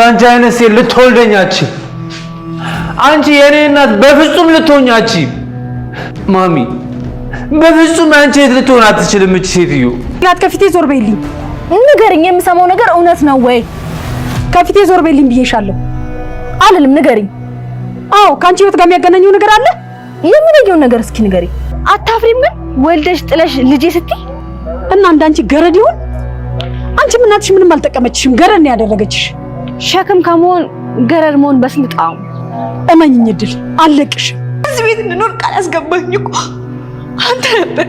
አንቺ አይነት ሴት ልትወልደኛች አንቺ የኔ እናት በፍጹም ልትሆኛች ማሚ በፍጹም አንቺ ልትሆን አትችልም እቺ ሴትዮ ከፊቴ ዞር በይልኝ ንገሪኝ የምሰማው ነገር እውነት ነው ወይ ከፊቴ ዞር በይልኝ ብዬሻለሁ አልልም ንገሪኝ አዎ ካንቺ ህይወት ጋር የሚያገናኘው ነገር አለ የምንየው ነገር እስኪ ንገሪኝ አታፍሪም ግን ወልደሽ ጥለሽ ልጄ ስትይ እና እንዳንቺ ገረድ ይሁን አንቺ እናትሽ ምንም አልጠቀመችሽም ገረድ ነው ያደረገችሽ ሸክም ከመሆን ገረድ መሆን በስንት ጣም እመኝኝ ድል አለቅሽ እዚህ ቤት እንኖር ቃል አስገባኝ እኮ አንተ ነበር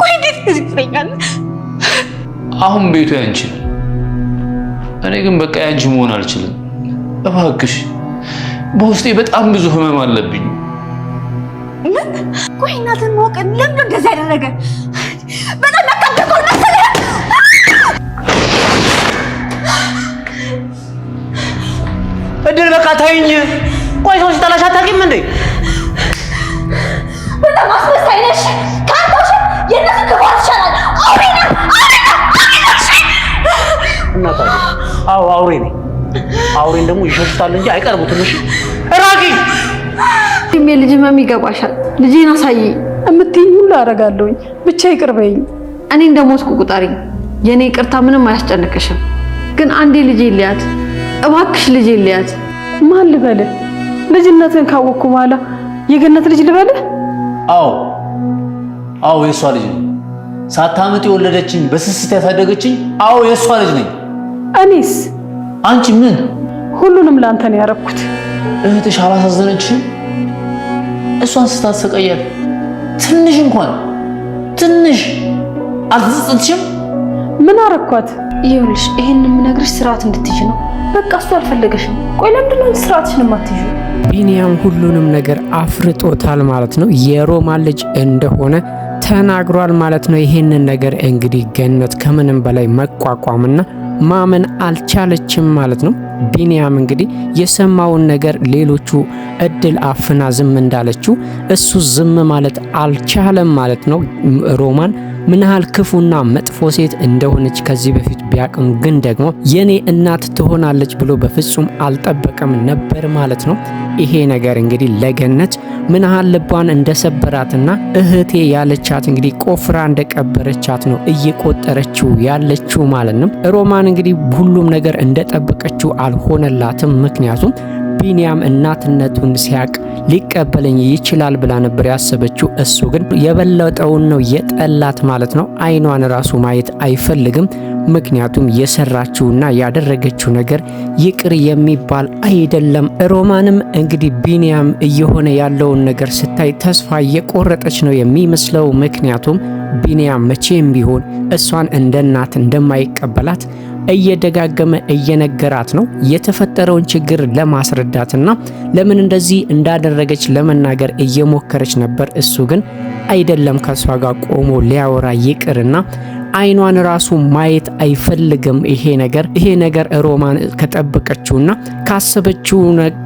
ቆይ እንዴት እዚህ ትለኛለህ አሁን ቤቱ ያንቺ እኔ ግን በቃ ያንቺ መሆን አልችልም እባክሽ በውስጤ በጣም ብዙ ህመም አለብኝ ምን ቆይ እናትን ወቅ ለምን እንደዛ ያደረገ በጣም ያቀደቀው ነበር እድል በቃ ታይኝ ቆይ ሰው ሲጣላሽ አታውቂም እንዴ በጣም አስመሳይ ነሽ ካንተሽ የነሱ ክፋት ይሻላል አውሬና እናታ አዎ አውሬ ነኝ አውሬን ደግሞ ይሸሽታል እንጂ አይቀርቡትም እሺ ራቂ እሜ ልጅ ማሚ ይገባሻል ልጄን አሳይ እምትይኝ ሁሉ አደርጋለሁኝ ብቻ ይቅርበኝ እኔ እንደሞትኩ ቁጠሪኝ የኔ ይቅርታ ምንም አያስጨንቅሽም ግን አንዴ ልጄ ልያት እባክሽ ልጄ ልያት ማን ልበል ልጅነትን ካወቅኩ በኋላ የገነት ልጅ ልበል አዎ የሷ ልጅ ነኝ ሳታምጥ የወለደችኝ በስስት ያሳደገችኝ አዎ የሷ ልጅ ነኝ እኔስ አንቺ ምን ሁሉንም ላንተ ነው ያረኩት እህትሽ አላሳዘነችሽም እሷን ስታሰቃያት ትንሽ እንኳን ትንሽ አልተጸጸትሽም ምን አረኳት ይኸውልሽ ይሄንን የምነግርሽ ስርዓት እንድትይዥ ነው በቃ እሱ አልፈለገሽም ቆይ ለምንድን ነው ስርዓትሽን የማትይዥው ቢኒያም ሁሉንም ነገር አፍርጦታል ማለት ነው የሮማን ልጅ እንደሆነ ተናግሯል ማለት ነው ይሄንን ነገር እንግዲህ ገነት ከምንም በላይ መቋቋምና ማመን አልቻለችም ማለት ነው ቢኒያም እንግዲህ የሰማውን ነገር ሌሎቹ እድል አፍና ዝም እንዳለችው እሱ ዝም ማለት አልቻለም ማለት ነው ሮማን ምን ያህል ክፉና መጥፎ ሴት እንደሆነች ከዚህ በፊት ቢያቅም ግን ደግሞ የኔ እናት ትሆናለች ብሎ በፍጹም አልጠበቀም ነበር ማለት ነው ይሄ ነገር እንግዲህ ለገነት ምን ያህል ልቧን እንደሰበራትና እህቴ ያለቻት እንግዲህ ቆፍራ እንደቀበረቻት ነው እየቆጠረችው ያለችው ማለት ነው ሮማን እንግዲህ ሁሉም ነገር እንደጠበቀችው አልሆነላትም ምክንያቱም ቢኒያም እናትነቱን ሲያቅ ሊቀበለኝ ይችላል ብላ ነበር ያሰበችው እሱ ግን የበለጠውን ነው የጠላት ማለት ነው አይኗን ራሱ ማየት አይፈልግም ምክንያቱም የሰራችውና ያደረገችው ነገር ይቅር የሚባል አይደለም ሮማንም እንግዲህ ቢኒያም እየሆነ ያለውን ነገር ስታይ ተስፋ እየቆረጠች ነው የሚመስለው ምክንያቱም ቢኒያም መቼም ቢሆን እሷን እንደ እናት እንደማይቀበላት እየደጋገመ እየነገራት ነው የተፈጠረውን ችግር ለማስረዳትና ለምን እንደዚህ እንዳደረገች ለመናገር እየሞከረች ነበር እሱ ግን አይደለም ከሷ ጋር ቆሞ ሊያወራ ይቅርና አይኗን ራሱ ማየት አይፈልግም ይሄ ነገር ሮማን ከጠበቀችውና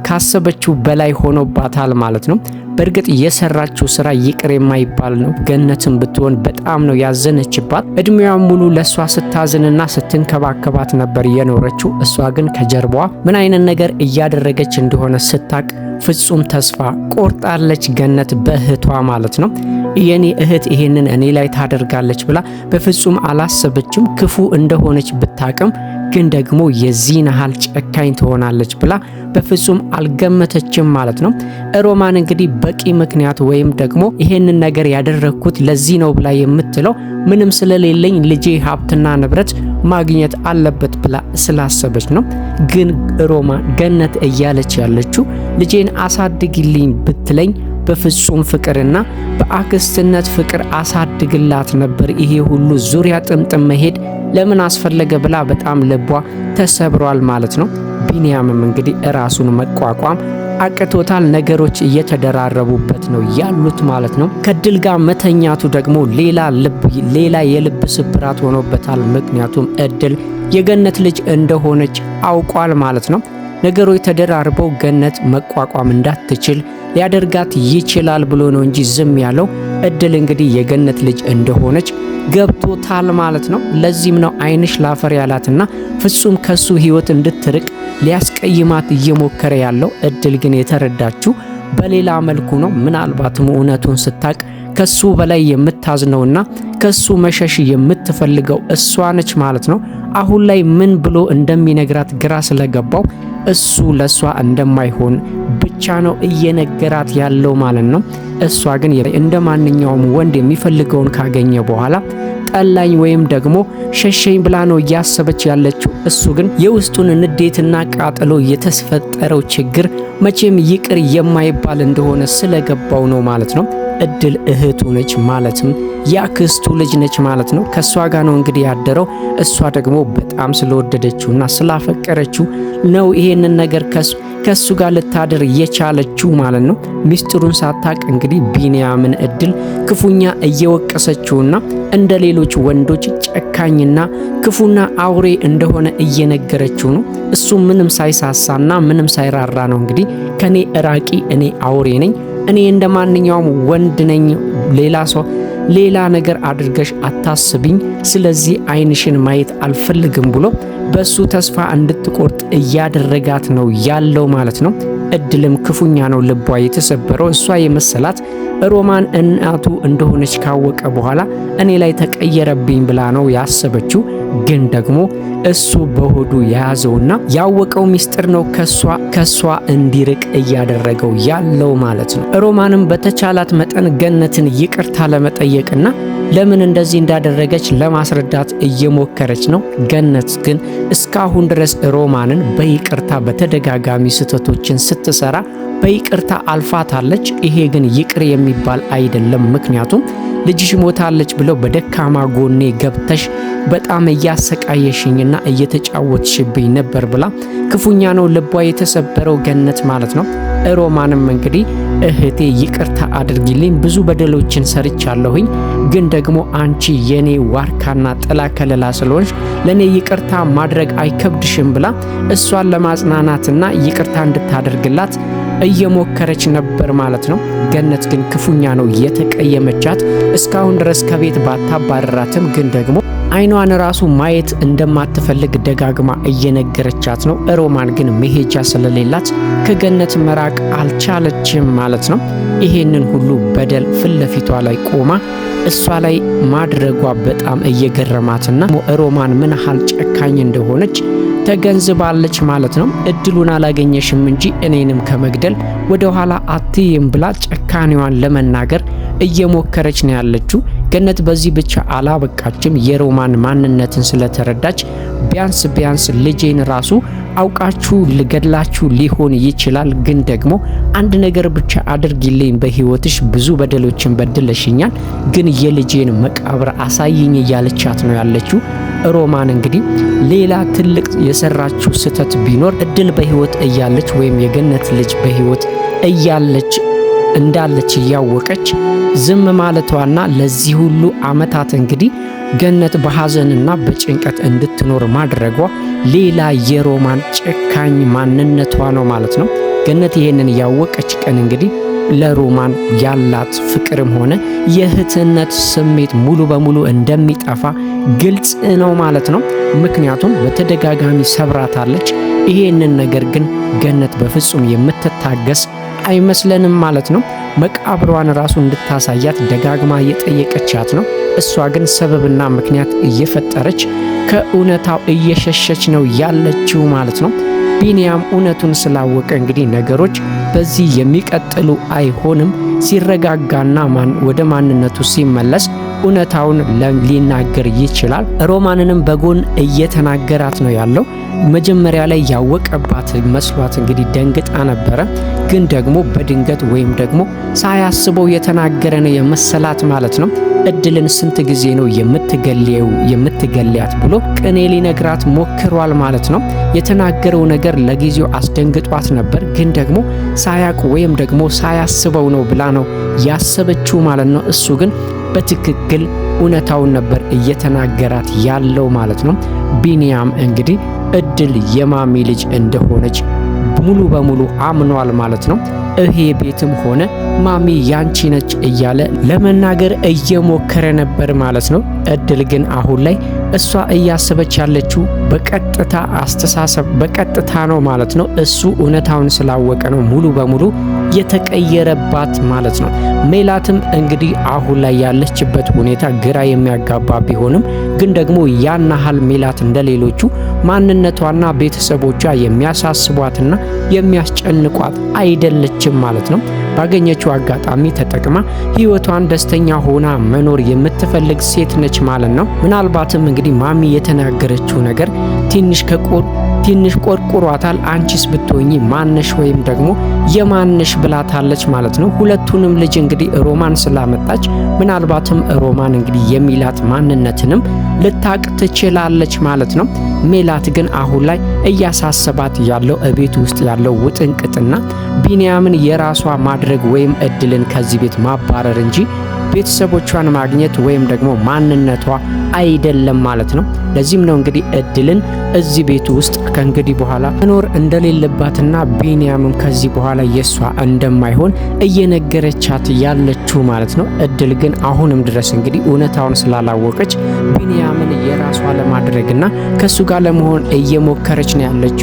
ካሰበችው በላይ ሆኖባታል ማለት ነው በእርግጥ የሰራችው ስራ ይቅር የማይባል ነው ገነትን ብትሆን በጣም ነው ያዘነችባት እድሜዋን ሙሉ ለሷ ስታዝንና ስትንከባከባት ነበር የኖረችው እሷ ግን ከጀርባዋ ምን አይነት ነገር እያደረገች እንደሆነ ስታቅ ፍጹም ተስፋ ቆርጣለች ገነት በእህቷ ማለት ነው የኔ እህት ይሄንን እኔ ላይ ታደርጋለች ብላ በፍጹም አላሰበችም ክፉ እንደሆነች ብታቅም ግን ደግሞ የዚህን ያህል ጨካኝ ትሆናለች ብላ በፍጹም አልገመተችም ማለት ነው ሮማን እንግዲህ በቂ ምክንያት ወይም ደግሞ ይሄንን ነገር ያደረኩት ለዚህ ነው ብላ የምትለው ምንም ስለሌለኝ ልጄ ሀብትና ንብረት ማግኘት አለበት ብላ ስላሰበች ነው ግን ሮማን ገነት እያለች ያለችው ልጄን አሳድግልኝ ብትለኝ በፍጹም ፍቅርና በአክስትነት ፍቅር አሳድግላት ነበር ይሄ ሁሉ ዙሪያ ጥምጥም መሄድ ለምን አስፈለገ ብላ በጣም ልቧ ተሰብሯል ማለት ነው ቢኒያምም እንግዲህ ራሱን መቋቋም አቅቶታል ነገሮች እየተደራረቡበት ነው ያሉት ማለት ነው ከድል ጋር መተኛቱ ደግሞ ሌላ የልብ ስብራት ሆኖበታል ምክንያቱም እድል የገነት ልጅ እንደሆነች አውቋል ማለት ነው ነገሮች ተደራርበው ገነት መቋቋም እንዳትችል ሊያደርጋት ይችላል ብሎ ነው እንጂ ዝም ያለው እድል እንግዲህ የገነት ልጅ እንደሆነች ገብቶታል ማለት ነው ለዚህም ነው አይንሽ ላፈር ያላትና ፍጹም ከሱ ህይወት እንድትርቅ ሊያስቀይማት እየሞከረ ያለው። እድል ግን የተረዳችው በሌላ መልኩ ነው። ምናልባትም እውነቱን ስታቅ ከሱ በላይ የምታዝነውና ከሱ መሸሽ የምትፈልገው እሷ ነች ማለት ነው። አሁን ላይ ምን ብሎ እንደሚነግራት ግራ ስለገባው እሱ ለሷ እንደማይሆን ብቻ ነው እየነገራት ያለው ማለት ነው። እሷ ግን እንደ ማንኛውም ወንድ የሚፈልገውን ካገኘ በኋላ ጠላኝ ወይም ደግሞ ሸሸኝ ብላ ነው እያሰበች ያለችው። እሱ ግን የውስጡን ንዴትና ቃጠሎ የተፈጠረው ችግር መቼም ይቅር የማይባል እንደሆነ ስለገባው ነው ማለት ነው። እድል እህቱ ነች ማለትም ያክስቱ ልጅ ነች ማለት ነው። ከሷ ጋር ነው እንግዲህ ያደረው። እሷ ደግሞ በጣም ስለወደደችውና ስላፈቀረችው ነው ይሄንን ነገር ከሱ ጋር ልታደር የቻለችው ማለት ነው። ሚስጥሩን ሳታቅ እንግዲህ ቢንያምን እድል ክፉኛ እየወቀሰችውና እንደ ሌሎች ወንዶች ጨካኝና ክፉና አውሬ እንደሆነ እየነገረችው ነው። እሱ ምንም ሳይሳሳና ምንም ሳይራራ ነው እንግዲህ ከኔ እራቂ፣ እኔ አውሬ ነኝ፣ እኔ እንደ ማንኛውም ወንድ ነኝ፣ ሌላ ነገር አድርገሽ አታስብኝ፣ ስለዚህ አይንሽን ማየት አልፈልግም ብሎ በሱ ተስፋ እንድትቆርጥ እያደረጋት ነው ያለው ማለት ነው። እድልም ክፉኛ ነው ልቧ የተሰበረው። እሷ የመሰላት ሮማን እናቱ እንደሆነች ካወቀ በኋላ እኔ ላይ ተቀየረብኝ ብላ ነው ያሰበችው። ግን ደግሞ እሱ በሆዱ የያዘውና ያወቀው ሚስጥር ነው ከሷ እንዲርቅ እያደረገው ያለው ማለት ነው። ሮማንም በተቻላት መጠን ገነትን ይቅርታ ለመጠየቅና ለምን እንደዚህ እንዳደረገች ለማስረዳት እየሞከረች ነው። ገነት ግን እስካሁን ድረስ ሮማንን በይቅርታ በተደጋጋሚ ስህተቶችን ስትሰራ በይቅርታ አልፋታለች። ይሄ ግን ይቅር የሚባል አይደለም። ምክንያቱም ልጅሽ ሞታለች ብለው በደካማ ጎኔ ገብተሽ በጣም እያሰቃየሽኝና እየተጫወትሽብኝ ነበር ብላ ክፉኛ ነው ልቧ የተሰበረው ገነት ማለት ነው። ሮማንም እንግዲህ እህቴ ይቅርታ አድርጊልኝ፣ ብዙ በደሎችን ሰርቻለሁኝ፣ ግን ደግሞ አንቺ የኔ ዋርካና ጥላ ከለላ ስለሆንሽ ለኔ ይቅርታ ማድረግ አይከብድሽም ብላ እሷን ለማጽናናትና ይቅርታ እንድታደርግላት እየሞከረች ነበር ማለት ነው። ገነት ግን ክፉኛ ነው የተቀየመቻት። እስካሁን ድረስ ከቤት ባታባረራትም ግን ደግሞ አይኗን ራሱ ማየት እንደማትፈልግ ደጋግማ እየነገረቻት ነው። ሮማን ግን መሄጃ ስለሌላት ከገነት መራቅ አልቻለችም ማለት ነው። ይሄንን ሁሉ በደል ፊት ለፊቷ ላይ ቆማ እሷ ላይ ማድረጓ በጣም እየገረማትና ሮማን ምን ያህል ጨካኝ እንደሆነች ተገንዝባለች ማለት ነው። እድሉን አላገኘሽም እንጂ እኔንም ከመግደል ወደ ኋላ አትይም ብላ ጨካኔዋን ለመናገር እየሞከረች ነው ያለችው። ገነት በዚህ ብቻ አላበቃችም። የሮማን ማንነትን ስለተረዳች ቢያንስ ልጄን ራሱ አውቃችሁ ልገድላችሁ ሊሆን ይችላል፣ ግን ደግሞ አንድ ነገር ብቻ አድርጊልኝ፣ በህይወትሽ ብዙ በደሎችን በድለሽኛል፣ ግን የልጄን መቃብር አሳይኝ እያለቻት ነው ያለችው። ሮማን እንግዲህ ሌላ ትልቅ የሰራችው ስህተት ቢኖር እድል በህይወት እያለች ወይም የገነት ልጅ በህይወት እያለች እንዳለች እያወቀች ዝም ማለቷና ለዚህ ሁሉ አመታት እንግዲህ ገነት በሐዘንና በጭንቀት እንድትኖር ማድረጓ ሌላ የሮማን ጨካኝ ማንነቷ ነው ማለት ነው። ገነት ይሄንን ያወቀች ቀን እንግዲህ ለሮማን ያላት ፍቅርም ሆነ የእህትነት ስሜት ሙሉ በሙሉ እንደሚጠፋ ግልጽ ነው ማለት ነው። ምክንያቱም በተደጋጋሚ ሰብራታለች። ይሄንን ነገር ግን ገነት በፍጹም የምትታገስ አይመስለንም ማለት ነው። መቃብሯን ራሱ እንድታሳያት ደጋግማ እየጠየቀቻት ነው። እሷ ግን ሰበብና ምክንያት እየፈጠረች ከእውነታው እየሸሸች ነው ያለችው ማለት ነው። ቢንያም እውነቱን ስላወቀ እንግዲህ ነገሮች በዚህ የሚቀጥሉ አይሆንም። ሲረጋጋና ወደ ማንነቱ ሲመለስ እውነታውን ሊናገር ይችላል። ሮማንንም በጎን እየተናገራት ነው ያለው። መጀመሪያ ላይ ያወቀባት መስሏት እንግዲህ ደንግጣ ነበረ። ግን ደግሞ በድንገት ወይም ደግሞ ሳያስበው የተናገረ ነው የመሰላት ማለት ነው። እድልን ስንት ጊዜ ነው የምትገሊያት ብሎ ቅኔ ሊነግራት ሞክሯል ማለት ነው። የተናገረው ነገር ለጊዜው አስደንግጧት ነበር፣ ግን ደግሞ ሳያውቅ ወይም ደግሞ ሳያስበው ነው ብላ ነው ያሰበችው ማለት ነው። እሱ ግን በትክክል እውነታውን ነበር እየተናገራት ያለው ማለት ነው። ቢንያም እንግዲህ እድል የማሚ ልጅ እንደሆነች ሙሉ በሙሉ አምኗል ማለት ነው። ይሄ ቤትም ሆነ ማሚ ያንቺ ነች እያለ ለመናገር እየሞከረ ነበር ማለት ነው። እድል ግን አሁን ላይ እሷ እያሰበች ያለችው በቀጥታ አስተሳሰብ በቀጥታ ነው ማለት ነው። እሱ እውነታውን ስላወቀ ነው ሙሉ በሙሉ የተቀየረባት ማለት ነው። ሜላትም እንግዲህ አሁን ላይ ያለችበት ሁኔታ ግራ የሚያጋባ ቢሆንም ግን ደግሞ ያን ያህል ሜላት እንደሌሎቹ ማንነቷና ቤተሰቦቿ የሚያሳስቧትና የሚያስጨንቋት አይደለችም ማለት ነው። ባገኘችው አጋጣሚ ተጠቅማ ህይወቷን ደስተኛ ሆና መኖር የምትፈልግ ሴት ነች ማለት ነው። ምናልባትም እንግዲህ ማሚ የተናገረችው ነገር ትንሽ ቆርቁሯታል። አንቺስ ብትሆኚ ማነሽ ወይም ደግሞ የማነሽ ብላታለች ማለት ነው። ሁለቱንም ልጅ እንግዲህ ሮማን ስላመጣች ምናልባትም ሮማን እንግዲህ የሚላት ማንነትንም ልታቅ ትችላለች ማለት ነው። ሜላት ግን አሁን ላይ እያሳሰባት ያለው እቤት ውስጥ ያለው ውጥንቅጥና ቢንያምን የራሷ ማድረግ ወይም እድልን ከዚህ ቤት ማባረር እንጂ ቤተሰቦቿን ማግኘት ወይም ደግሞ ማንነቷ አይደለም ማለት ነው። ለዚህም ነው እንግዲህ እድልን እዚህ ቤት ውስጥ ከእንግዲህ በኋላ መኖር እንደሌለባትና ቢንያምም ከዚህ በኋላ የሷ እንደማይሆን እየነገረቻት ያለችው ማለት ነው። እድል ግን አሁንም ድረስ እንግዲህ እውነታውን ስላላወቀች ቢንያምን የራሷ ለማድረግና ከሱ ጋር ለመሆን እየሞከረች ነው ያለችው።